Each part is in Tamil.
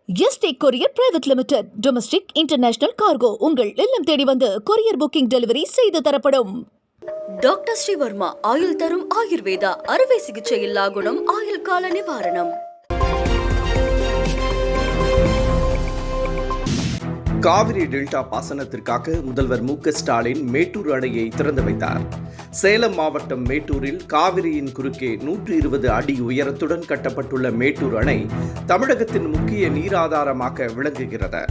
Yesterday courier private limited. Domestic international cargo உங்கள் இல்லம் தேடி வந்து கொரியர் புக்கிங் டெலிவரி செய்து தரப்படும். டாக்டர் ஸ்ரீவர்மா ஆயுள் தரும் ஆயுர்வேதா அறுவை சிகிச்சை இல்லா குணம் ஆயுள் கால நிவாரணம். காவிரி டெல்டா பாசனத்திற்காக முதல்வர் மு.க.ஸ்டாலின் மேட்டூர் அணையை திறந்து வைத்தார். சேலம் மாவட்டம் மேட்டூரில் காவிரியின் குறுக்கே 120 அடி உயரத்துடன் கட்டப்பட்டுள்ள மேட்டூர் அணை தமிழகத்தின் முக்கிய நீராதாரமாக விளங்குகிறது.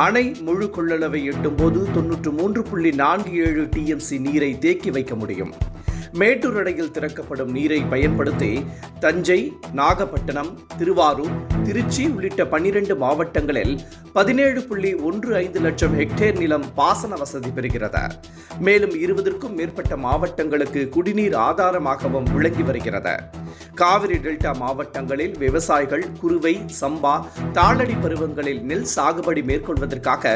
அணை முழு கொள்ளளவை எட்டும்போது 93.47 டிஎம்சி நீரை தேக்கி வைக்க முடியும். மேட்டூர் அணையில் திறக்கப்படும் நீரை பயன்படுத்தி தஞ்சை, நாகப்பட்டினம், திருவாரூர், திருச்சி உள்ளிட்ட 12 மாவட்டங்களில் 17.15 லட்சம் ஹெக்டேர் நிலம் பாசன வசதி பெறுகிறது. மேலும் 20க்கும் மேற்பட்ட மாவட்டங்களுக்கு குடிநீர் ஆதாரமாகவும் விளங்கி வருகிறது. காவிரி டெல்டா மாவட்டங்களில் விவசாயிகள் குறுவை, சம்பா, தாளடி பருவங்களில் நெல் சாகுபடி மேற்கொள்வதற்காக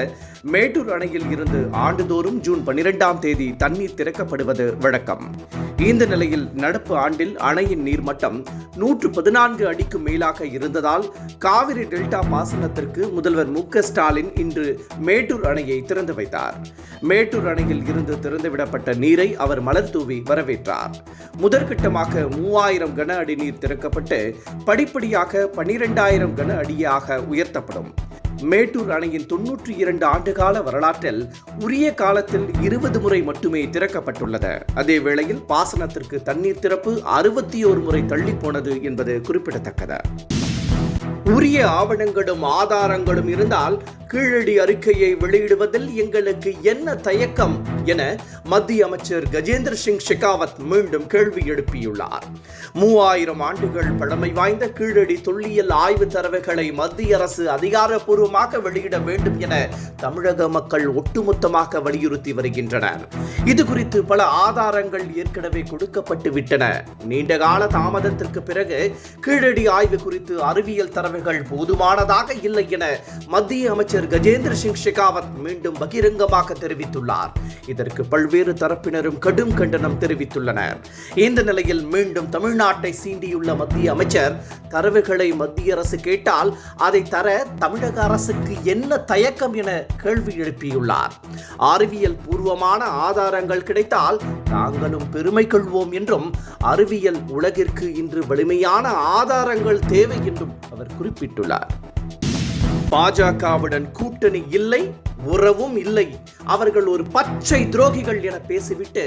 மேட்டூர் அணையில் இருந்து ஆண்டுதோறும் ஜூன் 12ஆம் தேதி தண்ணீர் திறக்கப்படுவது வழக்கம். இந்த நிலையில் நடப்பு ஆண்டில் அணையின் நீர்மட்டம் 114 அடிக்கு மேலாக இருந்ததால் காவிரி டெல்டா பாசனத்திற்கு முதல்வர் மு.க.ஸ்டாலின் இன்று மேட்டூர் அணையை திறந்து வைத்தார். மேட்டூர் அணையில் இருந்து திறந்துவிடப்பட்ட நீரை அவர் மலர் தூவி வரவேற்றார். முதற்கட்டமாக 3000 கன அடி நீர் திறக்கப்பட்டு படிப்படியாக 12,000 கன அடியாக உயர்த்தப்படும். மேட்டூர் அணையின் 92 ஆண்டுகால வரலாற்றில் உரிய காலத்தில் 20 முறை மட்டுமே திறக்கப்பட்டுள்ளது. அதே வேளையில் பாசனத்திற்கு தண்ணீர் திறப்பு 61 முறை தள்ளி போனது என்பது குறிப்பிடத்தக்கது. உரிய ஆவணங்களும் ஆதாரங்களும் இருந்தால் கீழடி அறிக்கையை வெளியிடுவதில் எங்களுக்கு என்ன தயக்கம் என மத்திய அமைச்சர் கஜேந்திர சிங் ஷெகாவத் மீண்டும் கேள்வி எழுப்பியுள்ளார். 3000 ஆண்டுகள் பழமை வாய்ந்த கீழடி தொல்லியல் ஆய்வு தரவுகளை மத்திய அரசு அதிகாரப்பூர்வமாக வெளியிட வேண்டும் என தமிழக மக்கள் ஒட்டுமொத்தமாக வலியுறுத்தி வருகின்றனர். இது குறித்து பல ஆதாரங்கள் ஏற்கனவே கொடுக்கப்பட்டு விட்டன. நீண்டகால தாமதத்திற்கு பிறகு கீழடி ஆய்வு குறித்து அறிவியல் தரவுகள் போதுமானதாக இல்லை என மத்திய அமைச்சர் கஜேந்திர சிங் ஷெகாவத் மீண்டும் பகிரங்கமாக தெரிவித்துள்ளார். இதற்கு பல்வேறு தரப்பினரும் கடும் கண்டனம் தெரிவித்துள்ளனர். இந்த நிலையில் மீண்டும் தமிழ்நாட்டை சீண்டியுள்ள மத்திய அமைச்சர் தரவுகளை மத்திய அரசு கேட்டால் அதை தர தமிழக அரசுக்கு என்ன தயக்கம் என கேள்வி எழுப்பியுள்ளார். அறிவியல் பூர்வமான ஆதாரங்கள் கிடைத்தால் தாங்களும் பெருமை கொள்வோம் என்றும் அறிவியல் உலகிற்கு இன்று வலிமையான ஆதாரங்கள் தேவை என்றும் அவர் குறிப்பிட்டுள்ளார். பாஜகவுடன் கூட்டணி இல்லை, உறவும் இல்லை, அவர்கள் ஒரு பச்சை துரோகிகள் என பேசிவிட்டு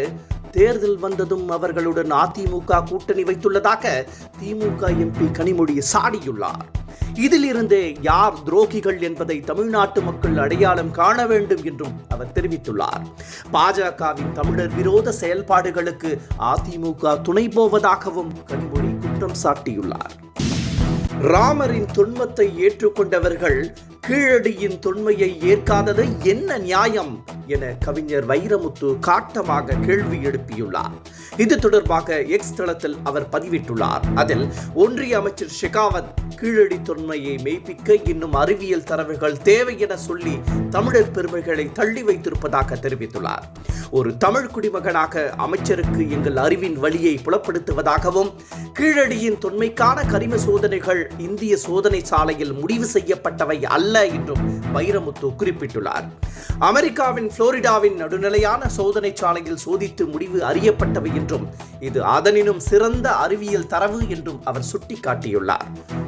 தேர்தல் வந்ததும் அவர்களுடன் அதிமுக கூட்டணி வைத்துள்ளதாக திமுக எம்பி கனிமொழி சாடியுள்ளார். இதிலிருந்தே யார் துரோகிகள் என்பதை தமிழ்நாட்டு மக்கள் அடையாளம் காண வேண்டும் என்றும் அவர் தெரிவித்துள்ளார். பாஜகவின் தமிழர் விரோத செயல்பாடுகளுக்கு அதிமுக துணை போவதாகவும் கனிமொழி குற்றம் சாட்டியுள்ளார். ராமரின் தொன்மத்தை ஏற்றுக்கொண்டவர்கள் கீழடியின் தொன்மையை ஏற்காதது என்ன நியாயம் என கவிஞர் வைரமுத்து காட்டமாக கேள்வி எழுப்பியுள்ளார். இது தொடர்பாக எக்ஸ் தளத்தில் அவர் பதிவிட்டுள்ளார். அதில் ஒன்றிய அமைச்சர் ஷெகாவத் கீழடி தொன்மையை மெய்ப்பிக்க இன்னும் அறிவியல் தரவுகள் தேவை என சொல்லி தமிழர் பெருமைகளை தள்ளி வைத்திருப்பதாக தெரிவித்துள்ளார். ஒரு தமிழ் குடிமகனாக அமைச்சருக்கு எங்கள் அறிவின் வழியை புலப்படுத்துவதாகவும் கீழடியின் தொன்மைக்கான கரிம சோதனைகள் இந்திய சோதனை சாலையில் முடிவு செய்யப்பட்டவை அல்ல என்றும் வைரமுத்து குறிப்பிட்டுள்ளார். அமெரிக்காவின் புளோரிடாவின் நடுநிலையான சோதனை சாலையில் சோதித்து முடிவு அறியப்பட்டவை என்றும் இது அதனினும் சிறந்த அறிவியல் தரவு என்றும் அவர் சுட்டிக்காட்டியுள்ளார்.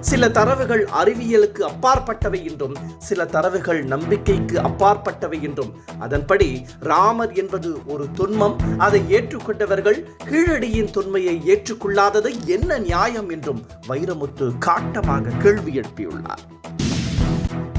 சில தரவுகள் அறிவியலுக்கு அப்பாற்பட்டவை என்றும் சில தரவுகள் நம்பிக்கைக்கு அப்பாற்பட்டவை என்றும் அதன்படி ராமர் என்பது ஒரு தொன்மம், அதை ஏற்றுக்கொண்டவர்கள் கீழடியின் தொன்மையை ஏற்றுக்கொள்ளாதது என்ன நியாயம் என்றும் வைரமுத்து காட்டமாக கேள்வி எழுப்பியுள்ளார்.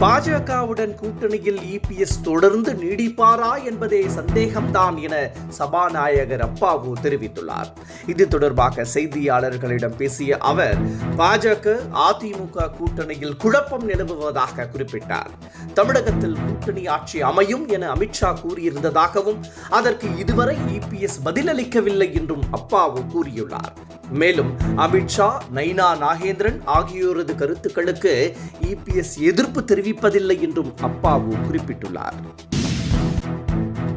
பாஜகவுடன் கூட்டணியில் இபிஎஸ் தொடர்ந்து நீடிப்பாரா என்பதே சந்தேகம்தான் என சபாநாயகர் அப்பாவு தெரிவித்துள்ளார். இது தொடர்பாக செய்தியாளர்களிடம் பேசிய அவர் பாஜக அதிமுக கூட்டணியில் குழப்பம் நிலவுவதாக குறிப்பிட்டார். தமிழகத்தில் கூட்டணி ஆட்சி அமையும் என அமித்ஷா கூறியிருந்ததாகவும் அதற்கு இதுவரை இபிஎஸ் பதிலளிக்கவில்லை என்றும் அப்பாவு கூறியுள்ளார். மேலும் அமித்ஷா, நைனா நாகேந்திரன் ஆகியோரது கருத்துக்களுக்கு இபிஎஸ் எதிர்ப்பு தெரிவிப்பதில்லை என்றும் அப்பாவு குறிப்பிட்டுள்ளார்.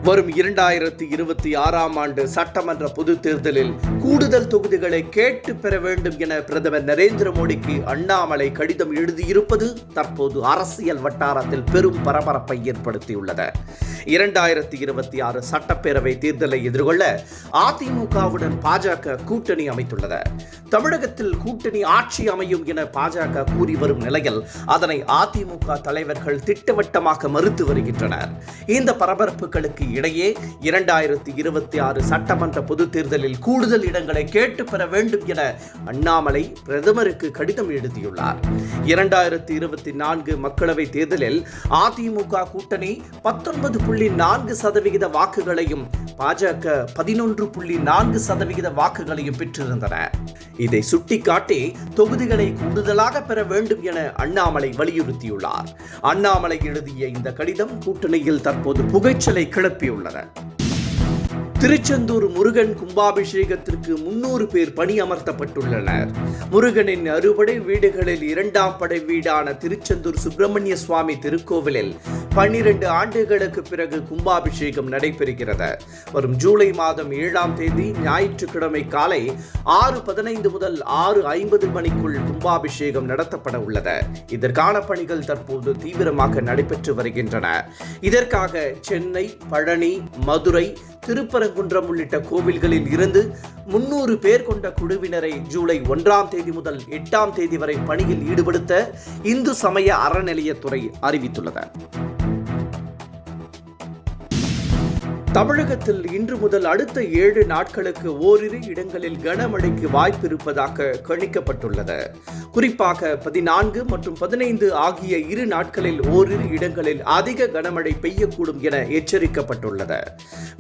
வரும் 2026ஆம் ஆண்டு சட்டமன்ற பொதுத் தேர்தலில் கூடுதல் தொகுதிகளை கேட்டு பெற வேண்டும் என பிரதமர் நரேந்திர மோடிக்கு அண்ணாமலை கடிதம் எழுதியிருப்பது தற்போது அரசியல் வட்டாரத்தில் பெரும் பரபரப்பை ஏற்படுத்தியுள்ளது. 2026 சட்டப்பேரவை தேர்தலை எதிர்கொள்ள அதிமுகவுடன் பாஜக கூட்டணி அமைத்துள்ளது. தமிழகத்தில் கூட்டணி ஆட்சி அமையும் என பாஜக கூறி வரும் நிலையில் அதனை அதிமுக தலைவர்கள் திட்டவட்டமாக மறுத்து வருகின்றனர். இந்த பரபரப்புகளுக்கு இடையே 2026 சட்டமன்ற பொதுத் தேர்தலில் கூடுதல் இடங்களை கேட்டு பெற வேண்டும் என அண்ணாமலை பிரதமருக்கு கடிதம் எழுதியுள்ளார். 2024 மக்களவை தேர்தலில் அதிமுக கூட்டணி 19.4% வாக்குகளையும் பாஜக 11.4% வாக்குகளையும் பெற்றிருந்தன. இதை சுட்டிக்காட்டி தொகுதிகளை கூடுதலாக பெற வேண்டும் என அண்ணாமலை வலியுறுத்தியுள்ளார். அண்ணாமலை எழுதிய இந்த கடிதம் கூட்டணியில் தற்போது புகைச்சலை கிளப்பியுள்ளது. திருச்செந்தூர் முருகன் கும்பாபிஷேகத்திற்கு 300 பேர் பணியமர்த்தப்பட்டுள்ளனர். முருகனின் அறுபடை வீடுகளில் 2ஆம் படை வீடான திருச்செந்தூர் சுப்பிரமணிய சுவாமி திருக்கோவிலில் 12 ஆண்டுகளுக்கு பிறகு கும்பாபிஷேகம் நடைபெறுகிறது. வரும் ஜூலை மாதம் 7ஆம் தேதி ஞாயிற்றுக்கிழமை காலை 6:15 முதல் 6:50 மணிக்குள் கும்பாபிஷேகம் நடத்தப்பட உள்ளது. இதற்கான பணிகள் தற்போது தீவிரமாக நடைபெற்று வருகின்றன. இதற்காக சென்னை, பழனி, மதுரை, திருப்பரங்குன்றம் உள்ளிட்ட கோவில்களில் இருந்து 300 பேர் கொண்ட குழுவினரை ஜூலை 1ஆம் தேதி முதல் 8ஆம் தேதி வரை பணியில் ஈடுபடுத்த இந்து சமய அறநிலையத்துறை அறிவித்துள்ளது. தமிழகத்தில் இன்று முதல் அடுத்த 7 நாட்களுக்கு ஓரிரு இடங்களில் கனமழைக்கு வாய்ப்பு இருப்பதாக கணிக்கப்பட்டுள்ளது. குறிப்பாக 14 மற்றும் 15 ஆகிய 2 நாட்களில் ஓரிரு இடங்களில் அதிக கனமழை பெய்யக்கூடும் என எச்சரிக்கப்பட்டுள்ளது.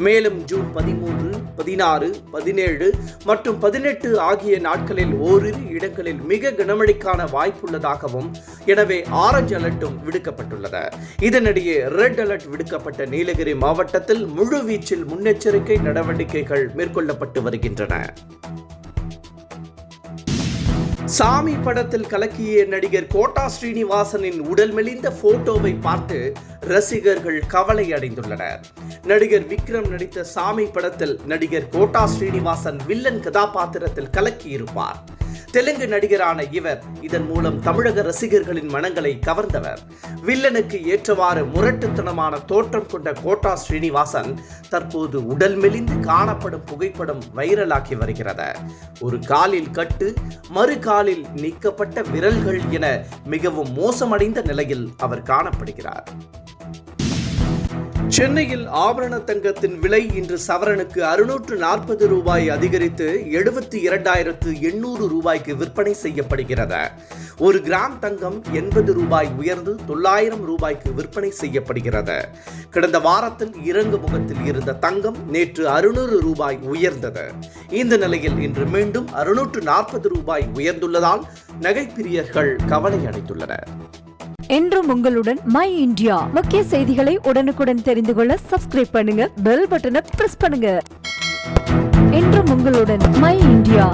மேலும் ஜூன் 13, 16, 17 மற்றும் 18 ஆகிய நாட்களில் ஓரிரு இடங்களில் மிக கனமழைக்கான வாய்ப்புள்ளதாகவும், எனவே ஆரஞ்சு அலர்ட்டும் விடுக்கப்பட்டுள்ளது. இதனிடையே ரெட் அலர்ட் விடுக்கப்பட்ட நீலகிரி மாவட்டத்தில் முழு வீச்சில் முன்னெச்சரிக்கை நடவடிக்கைகள் மேற்கொள்ளப்பட்டு வருகின்றன. சாமி படத்தில் கலக்கிய நடிகர் கோட்டா ஸ்ரீனிவாசனின் உடல் மெலிந்த போட்டோவை பார்த்து ரசிகர்கள் கவலை அடைந்துள்ளனர். நடிகர் விக்ரம் நடித்த சாமி படத்தில் நடிகர் கோட்டா ஸ்ரீனிவாசன் வில்லன் கதாபாத்திரத்தில் கலக்கியிருப்பார். தெலுங்கு நடிகரான இவர் இதன் மூலம் தமிழக ரசிகர்களின் மனங்களை கவர்ந்தவர். வில்லனுக்கு ஏற்றவாறு முரட்டுத்தனமான தோற்றம் கொண்ட கோட்டா ஸ்ரீனிவாசன் தற்போது உடல் மெலிந்து காணப்படும் புகைப்படம் வைரலாகி வருகிறது. ஒரு காலில் கட்டு, மறு காலில் நீக்கப்பட்ட விரல்கள் என மிகவும் மோசமடைந்த நிலையில் அவர் காணப்படுகிறார். சென்னையில் ஆபரண தங்கத்தின் விலை இன்று சவரனுக்கு 640 ரூபாய் அதிகரித்து 72,800 ரூபாய்க்கு விற்பனை செய்யப்படுகிறது. 1 கிராம் தங்கம் 80 ரூபாய் உயர்ந்து 900 ரூபாய்க்கு விற்பனை செய்யப்படுகிறது. கடந்த வாரத்தில் இறங்கு முகத்தில் இருந்த தங்கம் நேற்று 600 ரூபாய் உயர்ந்தது. இந்த நிலையில் இன்று மீண்டும் 640 ரூபாய் உயர்ந்துள்ளதால் நகைப்பிரியர்கள் கவலை அடைந்துள்ளனர். என்றும் உங்களுடன் மை இந்தியா. முக்கிய செய்திகளை உடனுக்குடன் தெரிந்து கொள்ள சப்ஸ்கிரைப் பண்ணுங்க, பெல் பட்டனை பிரஸ் பண்ணுங்க. என்றும் உங்களுடன் மை இந்தியா.